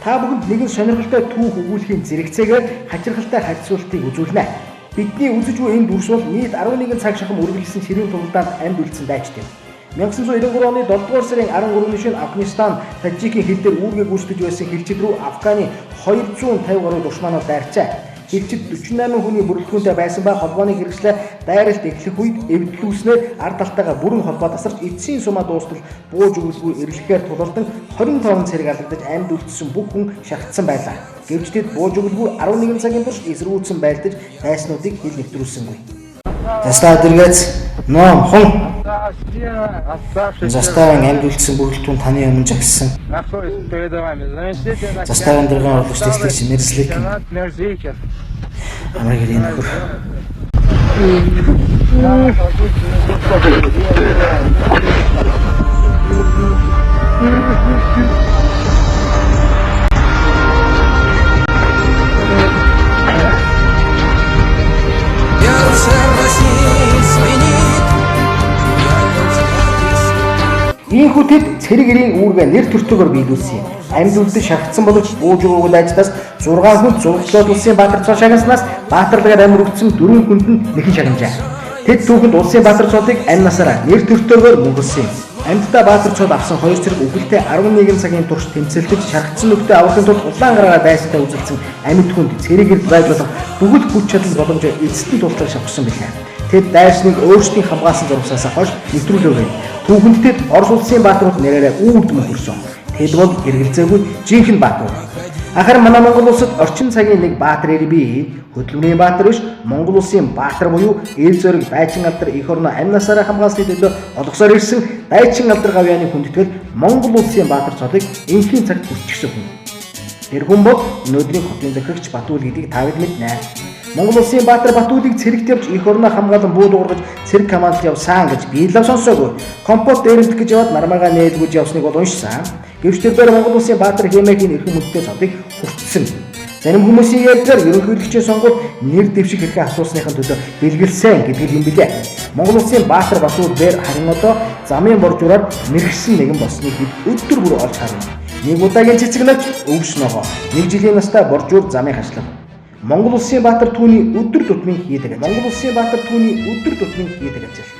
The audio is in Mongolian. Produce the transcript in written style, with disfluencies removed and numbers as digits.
Та бүхэнд нэгэн сонирхолтой түүх өгүүлэхийн зэрэгцээгээр хачирхалтай харьцуултыг үзүүлнэ. Бидний үзэж буй энэ дүрс бол нийт 11 цаг шахам үргэлжилсэн ширүүн тулдаанд амьд үлдсэн дайчтай. 1993 оны 7 дугаар сарын 13-ны шөнө Афганистан Таджикийн хил дээр үүргээ гүйцэтгэж байсан хилчид рүү Афганы 250 гаруй душманууд дайрчаа. Хилчид 48 хүний бүрэлдэхүүнтэй байсан ба холбооны хэрэгслээ дайралт эхлэх үед эвдлүүлснээр ард талтайгаа бүрэн холбоо тасарч эцсийн сумаа дуустал бууж өгөлгүй эрлэхээр тулалдан 25 цэрэг алдагдаж амьд үлдсэн бүх хүн шахагдсан байлаа. Гэвч тэд бууж өгөлгүй 11 цагийн турш эсрүүцэн байлдаж дайснуудыг хил нэвтрүүлсэнгүй. Застаадэргэц ном хон заставын амьд үлдсэн бүрэлдэхүүн таны өмнө жагссан. Заставын дэргэн орлогч тэслэгч Мерзлик. Америкийн нөхөр. Ийхүү тэд цэрэг эрийн үүргээ нэр төртөгөөр биелүүлсэн юм. Амьд үлдэн шахагдсан боловч бууж өгөөгүй дайчдаас 6 хүн зурглаад улсын баатар цоо шагнаснаас баатарлагаар амир өгсөн 4 хүнд нь нэхэн шагнажээ. Тэд түүхэнд улсын баатар цоодыг амь насаараа нэр төртөгөөр мөнгөрсөн юм. Амьддаа баатар цоод авсан 2 цэрэг үгэлтэй 11 цагийн турш тэмцэлдэж шахагдсан нөхдөд аврахын тулд улаан гараараа дайсантай үзэлцэн амьд хүнд цэрэгээр байлуулах бүхэл хүч чадал боломжоо эзэлтэн тултал шавхсан билээ. Тэд дайсныг өөрсдийн хамгаалсан зургасаас хойш нэвтрүүлээгүй. Түүхэнд тэд Орос улсын бааtruуд нэрээрээ үүдэн мөхөрсөн. Тэд бол хэрэгэлзээгүй жинхэнэ бааtruуд. Харин манай Монгол улсад орчин цагийн нэг баатар би хөдөлмөрийн баатар биш Монгол улсын баатар буюу эл зориг Дайчин алдар их орноо амь насаараа хамгаалсны төлөө олгосоор ирсэн Дайчин алдар гавьяаны хүндэтгэл Монгол улсын баатар цолыг энхийн цагт хүрчихсэн хүн. Тэр хүн бол өнөөдрийн хотын захирагч Батүл гэдгийг та бид мэднэ. Монгол улсын баатар Батүлийг цэрэгт явж их орноо хамгаалан буу дуургаж цэрэг командд явсан гэж би л сонсоогүй. Компот дээрэлдэх гэж яваад нармаагаа нээлгүүж явсныг бол уншсан. Гэвч тэр Монгол улсын баатар хэмээгийн эрхэм хүндтэй цодыг хүртсэн. Зарим хүмүүсийн ярьдлаар ерөнхийлөгчийн сонгуульд нэр дэвших хэрэг асуусныхын төлөө бэлгэлсэн гэдэг юм билээ. Монгол улсын баатар Батүл дээр харин одоо замын боржураар мэрэгсэн нэгэн болсныг бид өдөр бүр олж харна. Нэг удаагийн цэцэгнэж өвс ногоо. Нэг жилийн настай боржуур замын хашлав. Монгол улсын баатар түүний өдөр тутмын хийдэг. Монгол улсын баатар түүний өдөр тутмын хийдэг ажил.